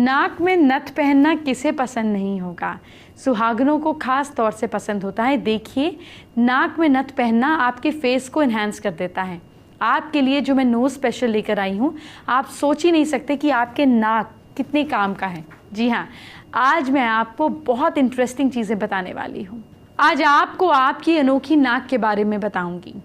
नाक में नथ पहनना किसे पसंद नहीं होगा। सुहागनों को खास तौर से पसंद होता है। देखिए, नाक में नथ पहनना आपके फेस को इन्हांस कर देता है। आपके लिए जो मैं नोज़ स्पेशल लेकर आई हूँ, आप सोच ही नहीं सकते कि आपके नाक कितने काम का है। जी हाँ, आज मैं आपको बहुत इंटरेस्टिंग चीज़ें बताने वाली हूँ। आज आपको आपकी अनोखी नाक के बारे में बताऊँगी।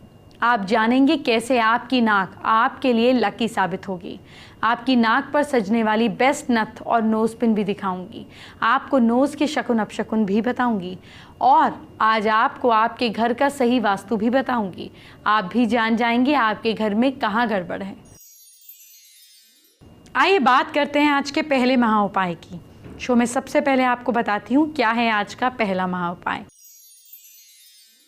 आप जानेंगे कैसे आपकी नाक आपके लिए लकी साबित होगी। आपकी नाक पर सजने वाली बेस्ट नथ और नोज़ पिन भी दिखाऊंगी। आपको नोज़ के शकुन अपशकुन भी बताऊंगी और आज आपको आपके घर का सही वास्तु भी बताऊंगी। आप भी जान जाएंगे आपके घर में कहाँ गड़बड़ है। आइए बात करते हैं आज के पहले महा उपाय की। शो में सबसे पहले आपको बताती हूँ क्या है आज का पहला महा उपाय।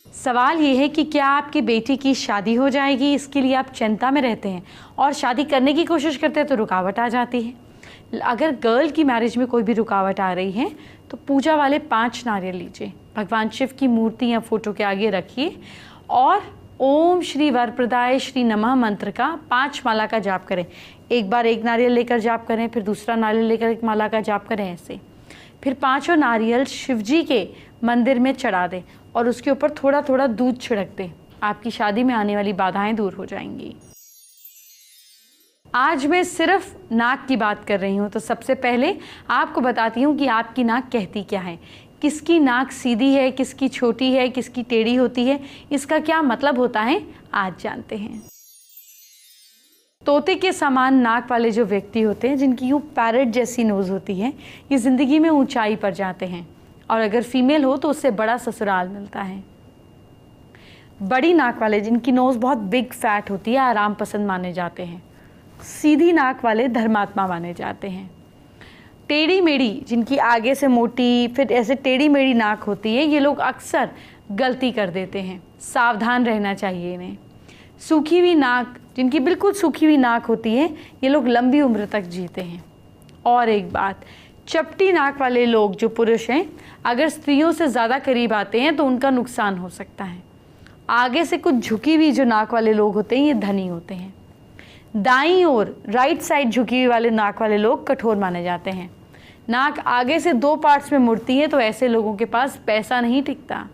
सवाल ये है कि क्या आपकी बेटी की शादी हो जाएगी, इसके लिए आप चिंता में रहते हैं और शादी करने की कोशिश करते हैं तो रुकावट आ जाती है। अगर गर्ल की मैरिज में कोई भी रुकावट आ रही है तो पूजा वाले 5 नारियल लीजिए, भगवान शिव की मूर्ति या फोटो के आगे रखिए और ओम श्री वरप्रदाय श्री नमः मंत्र का 5 माला का जाप करें। एक बार एक नारियल लेकर जाप करें, फिर दूसरा नारियल लेकर एक माला का जाप करें, ऐसे फिर 5 नारियल शिव जी के मंदिर में चढ़ा दें और उसके ऊपर थोड़ा थोड़ा दूध छिड़क दें। आपकी शादी में आने वाली बाधाएं दूर हो जाएंगी। आज मैं सिर्फ नाक की बात कर रही हूँ, तो सबसे पहले आपको बताती हूँ कि आपकी नाक कहती क्या है। किसकी नाक सीधी है, किसकी छोटी है, किसकी टेढ़ी होती है, इसका क्या मतलब होता है आज जानते हैं। तोते के समान नाक वाले जो व्यक्ति होते हैं, जिनकी यूँ पैरट जैसी नोज़ होती है, ये ज़िंदगी में ऊंचाई पर जाते हैं और अगर फीमेल हो तो उससे बड़ा ससुराल मिलता है। बड़ी नाक वाले जिनकी नोज़ बहुत बिग फैट होती है, आराम पसंद माने जाते हैं। सीधी नाक वाले धर्मात्मा माने जाते हैं। टेढ़ी मेढ़ी जिनकी आगे से मोटी फिर ऐसे टेढ़ी मेढ़ी नाक होती है, ये लोग अक्सर गलती कर देते हैं, सावधान रहना चाहिए इन्हें। सूखी हुई नाक जिनकी बिल्कुल सूखी हुई नाक होती है, ये लोग लंबी उम्र तक जीते हैं। और एक बात, चपटी नाक वाले लोग जो पुरुष हैं, अगर स्त्रियों से ज़्यादा करीब आते हैं तो उनका नुकसान हो सकता है। आगे से कुछ झुकी हुई जो नाक वाले लोग होते हैं, ये धनी होते हैं। दाईं ओर राइट साइड झुकी हुई वाले नाक वाले लोग कठोर माने जाते हैं। नाक आगे से 2 पार्ट्स में मुड़ती है तो ऐसे लोगों के पास पैसा नहीं टिकता।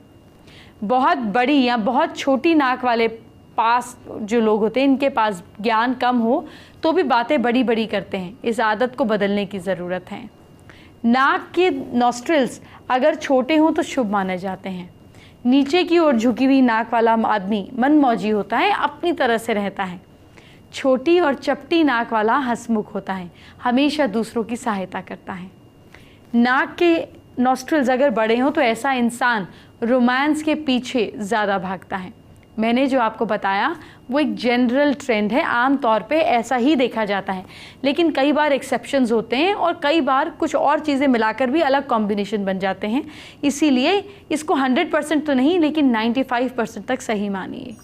बहुत बड़ी या बहुत छोटी नाक वाले पास जो लोग होते हैं, इनके पास ज्ञान कम हो तो भी बातें बड़ी बड़ी करते हैं। इस आदत को बदलने की ज़रूरत है। नाक के नॉस्ट्रिल्स अगर छोटे हों तो शुभ माने जाते हैं। नीचे की ओर झुकी हुई नाक वाला आदमी मनमौजी होता है, अपनी तरह से रहता है। छोटी और चपटी नाक वाला हंसमुख होता है, हमेशा दूसरों की सहायता करता है। नाक के नॉस्ट्रिल्स अगर बड़े हों तो ऐसा इंसान रोमांस के पीछे ज़्यादा भागता है। मैंने जो आपको बताया वो एक जनरल ट्रेंड है, आम तौर पे ऐसा ही देखा जाता है, लेकिन कई बार एक्सेप्शंस होते हैं और कई बार कुछ और चीज़ें मिलाकर भी अलग कॉम्बिनेशन बन जाते हैं। इसीलिए इसको 100% तो नहीं, लेकिन 95% तक सही मानिए।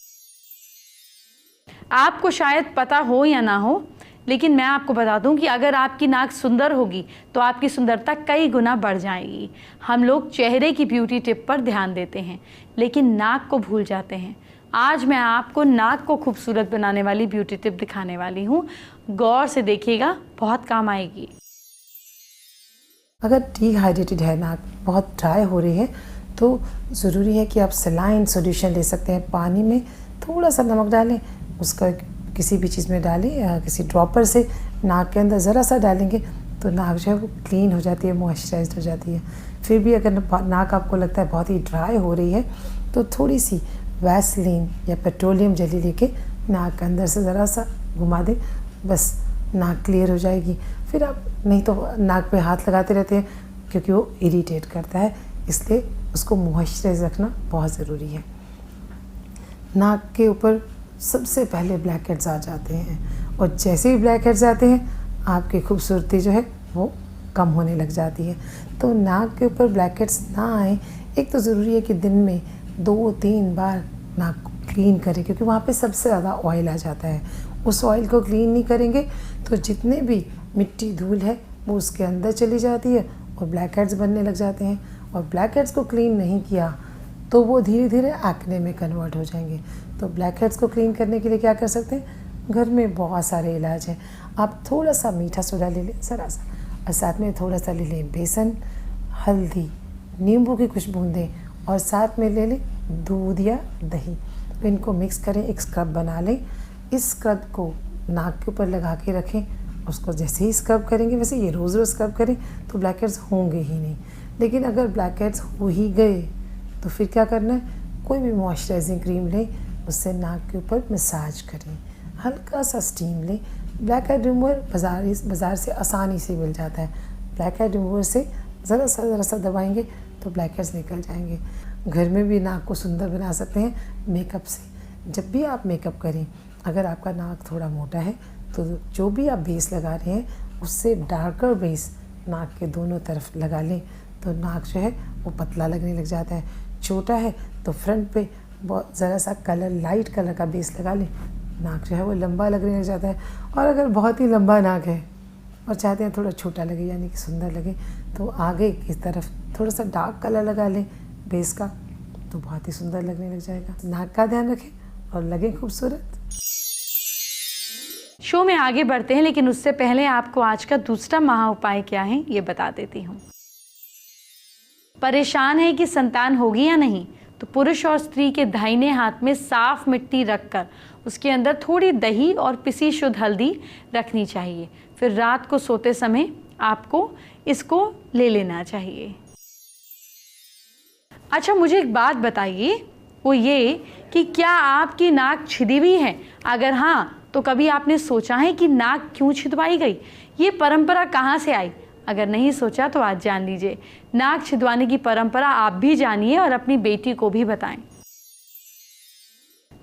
आपको शायद पता हो या ना हो, लेकिन मैं आपको बता दूं कि अगर आपकी नाक सुंदर होगी तो आपकी सुंदरता कई गुना बढ़ जाएगी। हम लोग चेहरे की ब्यूटी टिप पर ध्यान देते हैं, लेकिन नाक को भूल जाते हैं। आज मैं आपको नाक को खूबसूरत बनाने वाली ब्यूटी टिप दिखाने वाली हूँ। गौर से देखिएगा, बहुत काम आएगी। अगर डिहाइड्रेटेड है, नाक बहुत ड्राई हो रही है, तो ज़रूरी है कि आप सलाइन सॉल्यूशन ले सकते हैं। पानी में थोड़ा सा नमक डालें, उसका किसी भी चीज़ में डालें या किसी ड्रॉपर से नाक के अंदर ज़रा सा डालेंगे तो नाक जो है वो क्लीन हो जाती है, मॉइस्चराइज्ड हो जाती है। फिर भी अगर नाक आपको लगता है बहुत ही ड्राई हो रही है तो थोड़ी सी वैसलीन या पेट्रोलियम जेली लेके नाक के अंदर से ज़रा सा घुमा दें, बस नाक क्लियर हो जाएगी। फिर आप नहीं तो नाक पे हाथ लगाते रहते हैं क्योंकि वो इरिटेट करता है, इसलिए उसको मॉइस्चराइज रखना बहुत ज़रूरी है। नाक के ऊपर सबसे पहले ब्लैक हेड्स आ जाते हैं और जैसे ही ब्लैक हेड्स आते हैं आपकी खूबसूरती जो है वो कम होने लग जाती है। तो नाक के ऊपर ब्लैक हेड्स ना आए, एक तो ज़रूरी है कि दिन में 2-3 बार नाक को क्लीन करें, क्योंकि वहाँ पे सबसे ज़्यादा ऑयल आ जाता है। उस ऑयल को क्लीन नहीं करेंगे तो जितने भी मिट्टी धूल है वो उसके अंदर चली जाती है और ब्लैक हेड्स बनने लग जाते हैं। और ब्लैक हेड्स को क्लीन नहीं किया तो वो धीरे धीरे एक्ने में कन्वर्ट हो जाएंगे। तो ब्लैक हेड्स को क्लीन करने के लिए क्या कर सकते हैं, घर में बहुत सारे इलाज हैं। आप थोड़ा सा मीठा सोडा ले लें, ज़रा सा और साथ में थोड़ा सा ले लें बेसन, हल्दी, नींबू की कुछ बूंदें और साथ में ले लें दूध या दही। तो इनको मिक्स करें, एक स्क्रब बना लें। इस स्क्रब को नाक के ऊपर लगा के रखें। उसको जैसे ही स्क्रब करेंगे, वैसे ये रोज़ रोज़ स्क्रब करें तो ब्लैक हेड्स होंगे ही नहीं। लेकिन अगर ब्लैक हेड्स हो ही गए तो फिर क्या करना है, कोई भी मॉइस्चराइजिंग क्रीम लें, उससे नाक के ऊपर मसाज करें, हल्का सा स्टीम लें। ब्लैक हेड रिमूवर बाज़ार से आसानी से मिल जाता है। ब्लैक हेड रिमूवर से ज़रा सा दबाएंगे तो ब्लैक हेड्स निकल जाएंगे। घर में भी नाक को सुंदर बना सकते हैं मेकअप से। जब भी आप मेकअप करें, अगर आपका नाक थोड़ा मोटा है तो जो भी आप बेस लगा रहे हैं उससे डार्कर बेस नाक के दोनों तरफ लगा लें, तो नाक जो है वो पतला लगने लग जाता है। छोटा है तो फ्रंट पे बहुत ज़रा सा कलर, लाइट कलर का बेस लगा लें, नाक जो है वो लंबा लगने लग जाता है। और अगर बहुत ही लंबा नाक है और चाहते हैं थोड़ा छोटा लगे यानी कि सुंदर लगे, तो आगे की तरफ थोड़ा सा डार्क कलर लगा लें बेस का, तो बहुत ही सुंदर लगने लग जाएगा। नाक का ध्यान रखें और लगें खूबसूरत। शो में आगे बढ़ते हैं, लेकिन उससे पहले आपको आज का दूसरा महा उपाय क्या है ये बता देती हूँ। परेशान है कि संतान होगी या नहीं, तो पुरुष और स्त्री के दाहिने हाथ में साफ मिट्टी रखकर उसके अंदर थोड़ी दही और पिसी शुद्ध हल्दी रखनी चाहिए। फिर रात को सोते समय आपको इसको ले लेना चाहिए। अच्छा, मुझे एक बात बताइए, वो ये कि क्या आपकी नाक छिदी हुई है? अगर हाँ, तो कभी आपने सोचा है कि नाक क्यों छिदवाई गई? ये परंपरा कहाँ से आई? अगर नहीं सोचा तो आज जान लीजिए। नाक छिदवाने की परंपरा आप भी जानिए और अपनी बेटी को भी बताएं।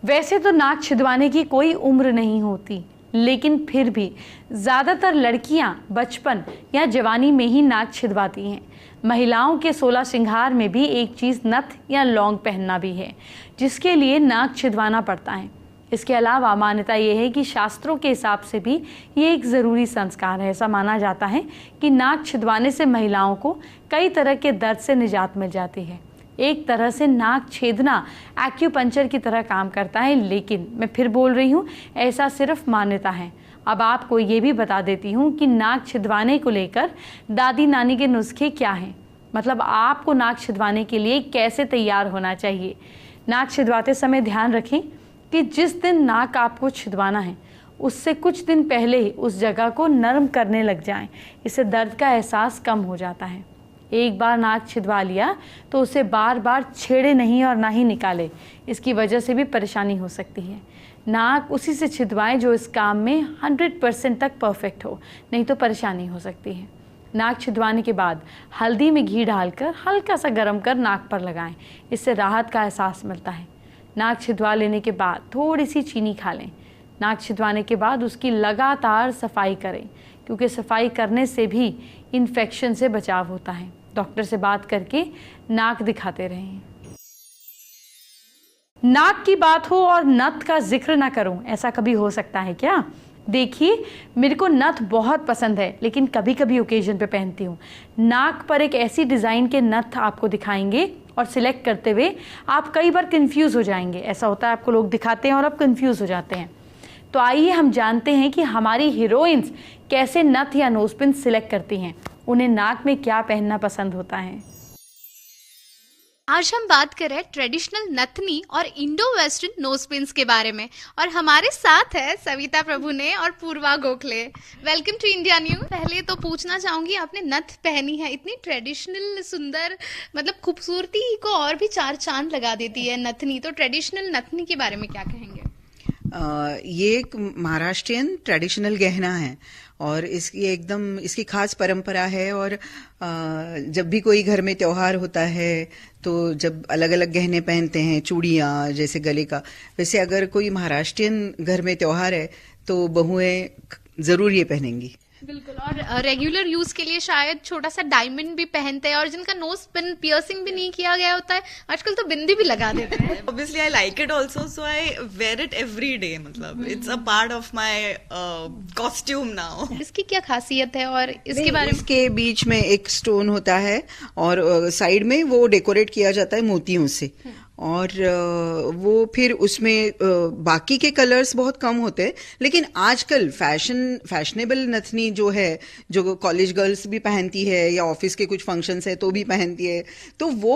वैसे तो नाक छिदवाने की कोई उम्र नहीं होती, लेकिन फिर भी ज़्यादातर लड़कियां बचपन या जवानी में ही नाक छिदवाती हैं। महिलाओं के 16 श्रृंगार में भी एक चीज़ नथ या लौंग पहनना भी है, जिसके लिए नाक छिदवाना पड़ता है। इसके अलावा मान्यता यह है कि शास्त्रों के हिसाब से भी ये एक ज़रूरी संस्कार है। ऐसा माना जाता है कि नाक छिदवाने से महिलाओं को कई तरह के दर्द से निजात मिल जाती है। एक तरह से नाक छेदना एक्यूपंक्चर की तरह काम करता है, लेकिन मैं फिर बोल रही हूँ, ऐसा सिर्फ मान्यता है। अब आपको ये भी बता देती हूँ कि नाक छिदवाने को लेकर दादी नानी के नुस्खे क्या हैं, मतलब आपको नाक छिदवाने के लिए कैसे तैयार होना चाहिए। नाक छिदवाते समय ध्यान रखें कि जिस दिन नाक आपको छिदवाना है उससे कुछ दिन पहले ही उस जगह को नरम करने लग जाएं। इससे दर्द का एहसास कम हो जाता है। एक बार नाक छिदवा लिया तो उसे बार बार छेड़े नहीं और ना ही निकाले, इसकी वजह से भी परेशानी हो सकती है। नाक उसी से छिदवाएं जो इस काम में 100% तक परफेक्ट हो, नहीं तो परेशानी हो सकती है। नाक छिदवाने के बाद हल्दी में घी डालकर हल्का सा गर्म कर नाक पर लगाएं, इससे राहत का एहसास मिलता है। नाक छिदवा लेने के बाद थोड़ी सी चीनी खा लें। नाक छिदवाने के बाद उसकी लगातार सफाई करें, क्योंकि सफाई करने से भी इन्फेक्शन से बचाव होता है। डॉक्टर से बात करके नाक दिखाते रहें। नाक की बात हो और नथ का जिक्र ना करूं, ऐसा कभी हो सकता है क्या? देखिए, मेरे को नथ बहुत पसंद है, लेकिन कभी कभी ओकेजन पे पहनती हूँ। नाक पर एक ऐसी डिज़ाइन के नथ आपको दिखाएंगे और सिलेक्ट करते हुए आप कई बार कंफ्यूज हो जाएंगे। ऐसा होता है, आपको लोग दिखाते हैं और आप कंफ्यूज हो जाते हैं। तो आइए हम जानते हैं कि हमारी हीरोइंस कैसे नथ या नोजपिन सिलेक्ट करती हैं, उन्हें नाक में क्या पहनना पसंद होता है। आज हम बात करें ट्रेडिशनल नथनी और इंडो वेस्टर्न नोजपिन्स के बारे में, और हमारे साथ है सविता प्रभुने और Purva Gokhale. Welcome to India new. पहले तो पूछना चाहूंगी, आपने नथ पहनी है, इतनी ट्रेडिशनल सुंदर, मतलब खूबसूरती को और भी 4 चांद लगा देती है नथनी, तो ट्रेडिशनल नथनी के बारे में क्या कहेंगे? ये एक महाराष्ट्रियन ट्रेडिशनल गहना है और इसकी खास परंपरा है। और जब भी कोई घर में त्योहार होता है तो जब अलग अलग गहने पहनते हैं, चूड़ियाँ जैसे गले का, वैसे अगर कोई महाराष्ट्रियन घर में त्योहार है तो बहुएं जरूर ये पहनेंगी। बिल्कुल। और रेगुलर यूज के लिए शायद छोटा सा डायमंड भी पहनते हैं, और जिनका नोज पिन पियर्सिंग भी नहीं किया गया होता है, आजकल तो बिंदी भी लगा देते हैं। Obviously I like it also, so I wear it every day, मतलब it's a part of my costume now. इसकी क्या खासियत है और इसके बारे में? इसके बीच में एक स्टोन होता है और साइड में वो डेकोरेट किया जाता है मोतियों से, और वो फिर उसमें बाकी के कलर्स बहुत कम होते हैं, लेकिन आजकल फैशनेबल नथनी जो है, जो कॉलेज गर्ल्स भी पहनती है या ऑफिस के कुछ फंक्शंस है तो भी पहनती है, तो वो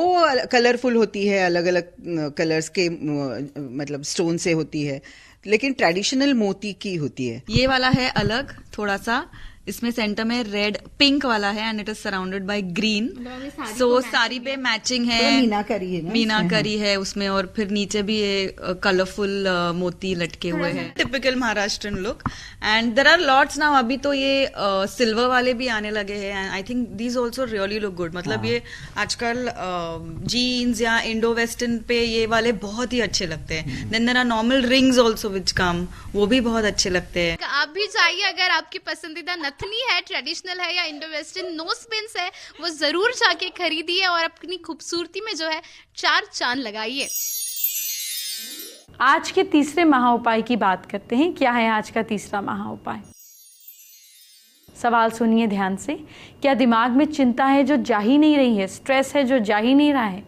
कलरफुल होती है, अलग अलग कलर्स के मतलब स्टोन से होती है, लेकिन ट्रेडिशनल मोती की होती है। ये वाला है अलग थोड़ा सा, इसमें सेंटर में रेड पिंक वाला है and it is surrounded by green, so sari पे मैचिंग है, मीनाकारी है ना, मीनाकारी है उसमें, और फिर नीचे भी ये कलरफुल मोती लटके हुए हैं, typical Maharashtrian look. And there are lots now, अभी तो ये सिल्वर वाले भी आने लगे हैं and I think these also really look good. मतलब ये आजकल जीन्स या इंडो वेस्टर्न पे ये वाले बहुत ही अच्छे लगते हैं। Then there are normal rings also which come, वो भी बहुत अच्छे लगते हैं। आप भी जाइए, अगर आपकी पसंदीदा नथनी है, ट्रेडिशनल है या इंडो वेस्टर्न नोज पिन्स है, वो जरूर जाके खरीदिए और अपनी खूबसूरती में जो है 4 चांद लगाइए। आज के तीसरे महाउपाय की बात करते हैं। क्या है आज का तीसरा महाउपाय? सवाल सुनिए ध्यान से। क्या दिमाग में चिंता है जो जा ही नहीं रही है, स्ट्रेस है जो जा ही नहीं रहा है?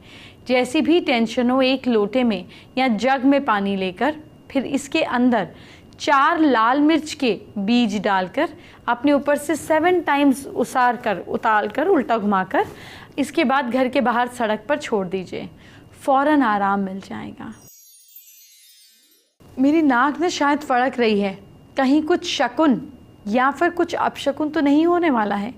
जैसी भी टेंशन हो, एक लोटे में या जग में पानी लेकर फिर इसके अंदर 4 लाल मिर्च के बीज डालकर अपने ऊपर से 7 टाइम्स उतार कर उल्टा घुमाकर इसके बाद घर के बाहर सड़क पर छोड़ दीजिए। फौरन आराम मिल जाएगा। मेरी नाक में शायद फड़क रही है, कहीं कुछ शकुन या फिर कुछ अपशकुन तो नहीं होने वाला है?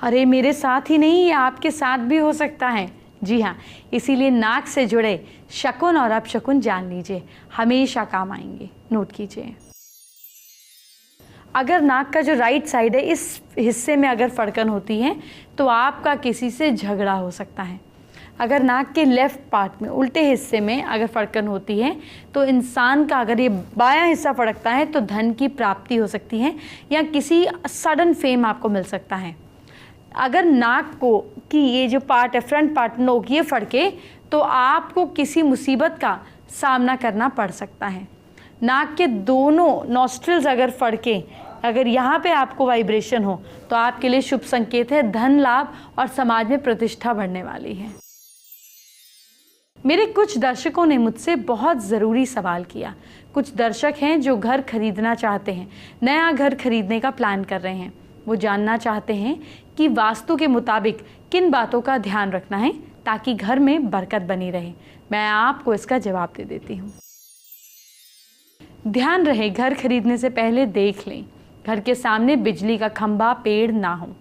अरे मेरे साथ ही नहीं, ये आपके साथ भी हो सकता है। जी हाँ, इसीलिए नाक से जुड़े शकुन और अपशकुन जान लीजिए, हमेशा काम आएंगे। नोट कीजिए। अगर नाक का जो राइट साइड है, इस हिस्से में अगर फड़कन होती है तो आपका किसी से झगड़ा हो सकता है। अगर नाक के लेफ्ट पार्ट में, उल्टे हिस्से में अगर फड़कन होती है तो इंसान का, अगर ये बायां हिस्सा फड़कता है तो धन की प्राप्ति हो सकती है या किसी सडन फेम आपको मिल सकता है। अगर नाक को की ये जो पार्ट है, फ्रंट पार्ट, नोक, ये फड़के तो आपको किसी मुसीबत का सामना करना पड़ सकता है। नाक के दोनों नॉस्ट्रिल्स अगर फड़के, अगर यहाँ पे आपको वाइब्रेशन हो तो आपके लिए शुभ संकेत है, धन लाभ और समाज में प्रतिष्ठा बढ़ने वाली है। मेरे कुछ दर्शकों ने मुझसे बहुत ज़रूरी सवाल किया। कुछ दर्शक हैं जो घर खरीदना चाहते हैं, नया घर खरीदने का प्लान कर रहे हैं। वो जानना चाहते हैं कि वास्तु के मुताबिक किन बातों का ध्यान रखना है ताकि घर में बरकत बनी रहे। मैं आपको इसका जवाब दे देती हूँ। ध्यान रहे, घर खरीदने से पहले देख लें घर के सामने बिजली का खंभा, पेड़ ना हो।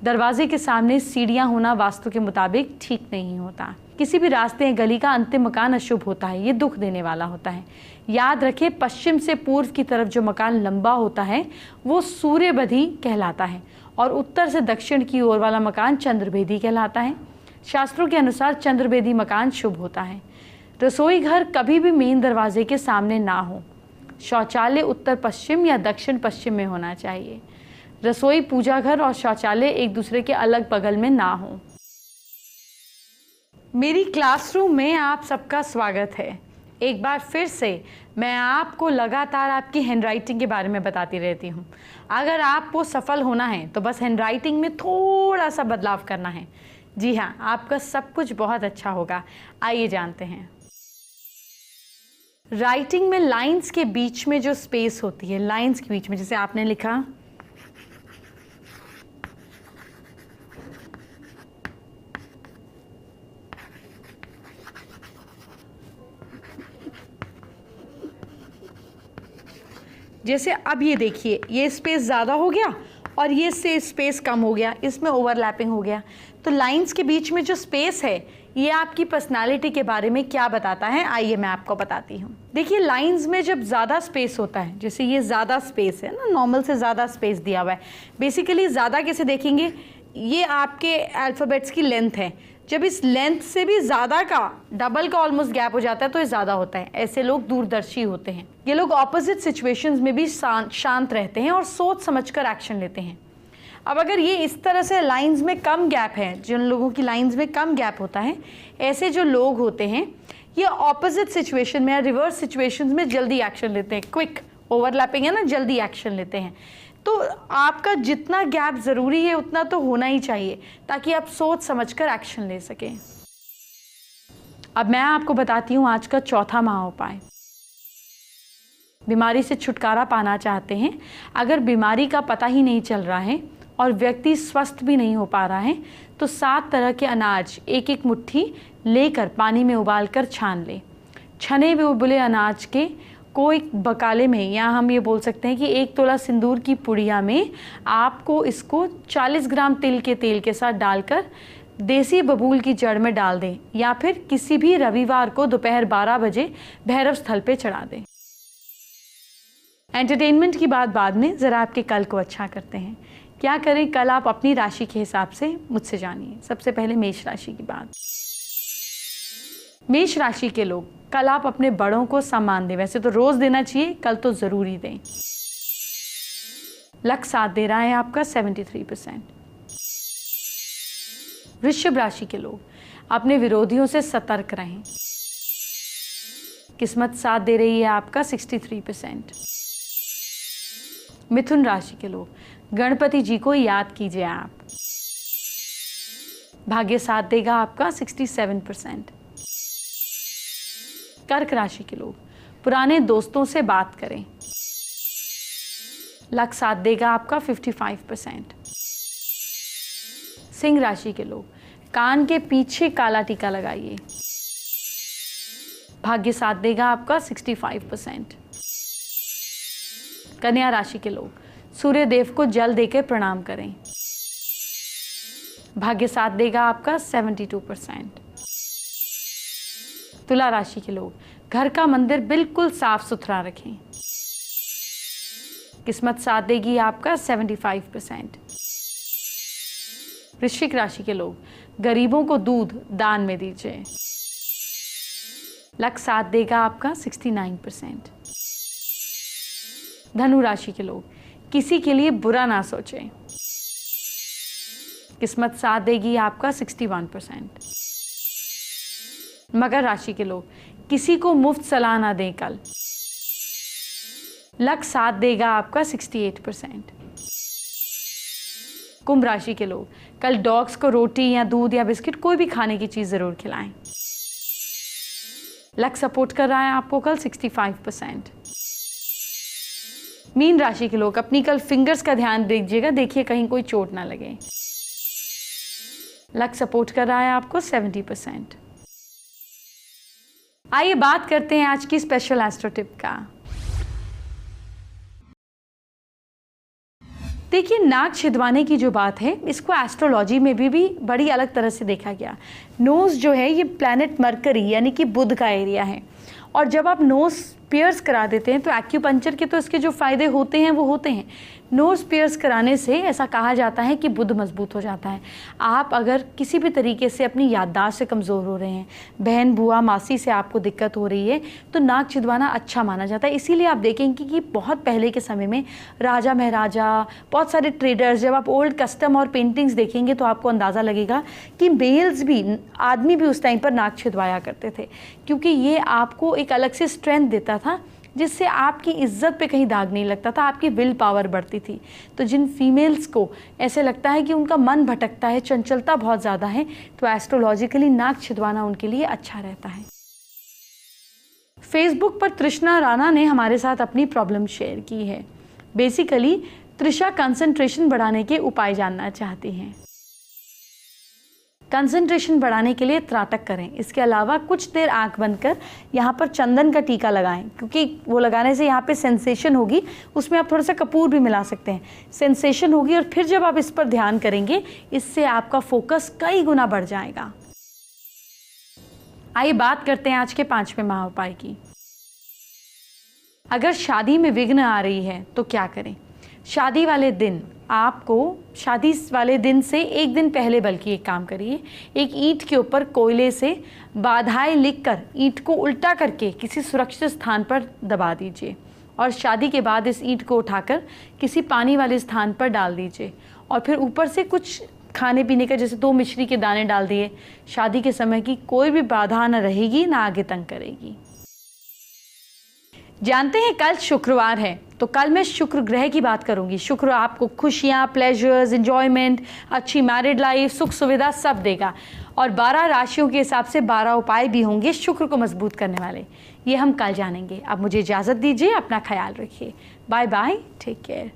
दरवाजे के सामने सीढ़ियाँ होना वास्तु के मुताबिक ठीक नहीं होता। किसी भी रास्ते या गली का अंतिम मकान अशुभ होता है, ये दुख देने वाला होता है। याद रखें, पश्चिम से पूर्व की तरफ जो मकान लंबा होता है वो सूर्यबधी कहलाता है और उत्तर से दक्षिण की ओर वाला मकान चंद्रभेदी कहलाता है। शास्त्रों के अनुसार चंद्रभेदी मकान शुभ होता है। रसोई घर कभी भी मेन दरवाजे के सामने ना हो। शौचालय उत्तर पश्चिम या दक्षिण पश्चिम में होना चाहिए। रसोई, पूजा घर और शौचालय एक दूसरे के अलग बगल में ना हो। मेरी क्लासरूम में आप सबका स्वागत है। एक बार फिर से मैं आपको लगातार आपकी हैंडराइटिंग के बारे में बताती रहती हूँ। अगर आपको सफल होना है तो बस हैंडराइटिंग में थोड़ा सा बदलाव करना है। जी हाँ, आपका सब कुछ बहुत अच्छा होगा। आइए जानते हैं। राइटिंग में लाइंस के बीच में जो स्पेस होती है, लाइंस के बीच में, जैसे आपने लिखा जैसे अब ये देखिए, ये स्पेस ज़्यादा हो गया और ये से स्पेस कम हो गया, इसमें ओवरलैपिंग हो गया। तो लाइंस के बीच में जो स्पेस है ये आपकी पर्सनालिटी के बारे में क्या बताता है, आइए मैं आपको बताती हूँ। देखिए, लाइंस में जब ज़्यादा स्पेस होता है, जैसे ये ज़्यादा स्पेस है ना, नॉर्मल से ज़्यादा स्पेस दिया हुआ है। बेसिकली ज़्यादा कैसे देखेंगे, ये आपके अल्फ़ाबेट्स की लेंथ है। जब इस लेंथ से भी ज़्यादा का, डबल का ऑलमोस्ट गैप हो जाता है तो ये ज़्यादा होता है। ऐसे लोग दूरदर्शी होते हैं। ये लोग ऑपोजिट सिचुएशंस में भी शांत रहते हैं और सोच समझकर एक्शन लेते हैं। अब अगर ये इस तरह से लाइंस में कम गैप है, जिन लोगों की लाइंस में कम गैप होता है, ऐसे जो लोग होते हैं ये ऑपोजिट सिचुएशन में या रिवर्स सिचुएशंस में जल्दी एक्शन लेते हैं। क्विक ओवरलैपिंग है ना, जल्दी एक्शन लेते हैं। तो आपका जितना गैप ज़रूरी है उतना तो होना ही चाहिए ताकि आप सोच समझकर एक्शन ले सकें। अब मैं आपको बताती हूँ आज का चौथा महा उपाय। बीमारी से छुटकारा पाना चाहते हैं, अगर बीमारी का पता ही नहीं चल रहा है और व्यक्ति स्वस्थ भी नहीं हो पा रहा है, तो 7 तरह के अनाज एक एक मुट्ठी लेकर पानी में उबालकर छान ले। छने हुए उबले अनाज के कोई बकाले में, या हम ये बोल सकते हैं कि 1 तोला सिंदूर की पुड़िया में आपको इसको 40 ग्राम तिल के तेल के साथ डालकर देसी बबूल की जड़ में डाल दें, या फिर किसी भी रविवार को दोपहर 12 बजे भैरव स्थल पे चढ़ा दें। एंटरटेनमेंट की बात बाद में, ज़रा आपके कल को अच्छा करते हैं। क्या करें कल आप अपनी राशि के हिसाब से मुझसे जानिए। सबसे पहले मेष राशि की बात। मेष राशि के लोग, कल आप अपने बड़ों को सम्मान दें। वैसे तो रोज देना चाहिए, कल तो जरूरी दें। लक साथ दे रहा है आपका 73%। वृषभ राशि के लोग, अपने विरोधियों से सतर्क रहें। किस्मत साथ दे रही है आपका 63%। मिथुन राशि के लोग, गणपति जी को याद कीजिए आप। भाग्य साथ देगा आपका 67%। कर्क राशि के लोग, पुराने दोस्तों से बात करें। लक साथ देगा आपका 55%। सिंह राशि के लोग, कान के पीछे काला टीका लगाइए। भाग्य साथ देगा आपका 65%। कन्या राशि के लोग, सूर्य देव को जल देकर प्रणाम करें। भाग्य साथ देगा आपका 72%। तुला राशि के लोग, घर का मंदिर बिल्कुल साफ सुथरा रखें। किस्मत साथ देगी आपका 75%। वृश्चिक राशि के लोग, गरीबों को दूध दान में दीजिए। लक साथ देगा आपका 69%। धनु राशि के लोग, किसी के लिए बुरा ना सोचें। किस्मत साथ देगी आपका 61%। मकर राशि के लोग, किसी को मुफ्त सलाह ना दें कल। लक साथ देगा आपका 68%। कुंभ राशि के लोग, कल डॉग्स को रोटी या दूध या बिस्किट कोई भी खाने की चीज जरूर खिलाएं। लक सपोर्ट कर रहा है आपको कल 65%। मीन राशि के लोग, अपनी कल फिंगर्स का ध्यान दीजिएगा, देखिए कहीं कोई चोट ना लगे। लक सपोर्ट कर रहा है आपको 70%। आइए बात करते हैं आज की स्पेशल एस्ट्रो टिप का। देखिए, नाक छिदवाने की जो बात है, इसको एस्ट्रोलॉजी में भी बड़ी अलग तरह से देखा गया। नोज जो है ये प्लैनेट मरकरी यानी कि बुध का एरिया है, और जब आप नोज पियर्स करा देते हैं तो एक्यूपंक्चर के तो इसके जो फायदे होते हैं वो होते हैं। नोज पियर्स कराने से ऐसा कहा जाता है कि बुध मजबूत हो जाता है। आप अगर किसी भी तरीके से अपनी याददाश्त से कमज़ोर हो रहे हैं, बहन बुआ मासी से आपको दिक्कत हो रही है, तो नाक छिदवाना अच्छा माना जाता है। इसीलिए आप देखेंगे कि बहुत पहले के समय में राजा महाराजा, बहुत सारे ट्रेडर्स, जब आप ओल्ड कस्टम और पेंटिंग्स देखेंगे तो आपको अंदाज़ा लगेगा कि मेल्स भी, आदमी भी उस टाइम पर नाक छिदवाया करते थे, क्योंकि ये आपको एक अलग से स्ट्रेंथ देता था, जिससे आपकी इज्जत पे कहीं दाग नहीं लगता था, आपकी विल पावर बढ़ती थी। तो जिन फीमेल्स को ऐसे लगता है कि उनका मन भटकता है, चंचलता बहुत ज़्यादा है, तो एस्ट्रोलॉजिकली नाक छिदवाना उनके लिए अच्छा रहता है। फेसबुक पर तृष्णा राणा ने हमारे साथ अपनी प्रॉब्लम शेयर की है। बेसिकली तृषा कंसंट्रेशन बढ़ाने के उपाय जानना चाहती हैं। कंसंट्रेशन बढ़ाने के लिए त्राटक करें। इसके अलावा कुछ देर आंख बंद कर यहाँ पर चंदन का टीका लगाएं, क्योंकि वो लगाने से यहाँ पे सेंसेशन होगी। उसमें आप थोड़ा सा कपूर भी मिला सकते हैं, सेंसेशन होगी, और फिर जब आप इस पर ध्यान करेंगे, इससे आपका फोकस कई गुना बढ़ जाएगा। आइए बात करते हैं आज के 5वें महा उपाय की। अगर शादी में विघ्न आ रही है तो क्या करें? शादी वाले दिन आपको, शादी वाले दिन से एक दिन पहले बल्कि एक काम करिए, एक ईंट के ऊपर कोयले से बाधाएं लिखकर ईंट को उल्टा करके किसी सुरक्षित स्थान पर दबा दीजिए, और शादी के बाद इस ईंट को उठाकर किसी पानी वाले स्थान पर डाल दीजिए, और फिर ऊपर से कुछ खाने पीने का, जैसे 2 मिश्री के दाने डाल दिए। शादी के समय की कोई भी बाधा न रहेगी, ना आगे तंग करेगी। जानते हैं कल शुक्रवार है, तो कल मैं शुक्र ग्रह की बात करूंगी। शुक्र आपको खुशियां, प्लेजर्स, एंजॉयमेंट, अच्छी मैरिड लाइफ, सुख सुविधा सब देगा। और 12 राशियों के हिसाब से 12 उपाय भी होंगे शुक्र को मजबूत करने वाले, ये हम कल जानेंगे। अब मुझे इजाज़त दीजिए, अपना ख्याल रखिए, बाय बाय, टेक केयर।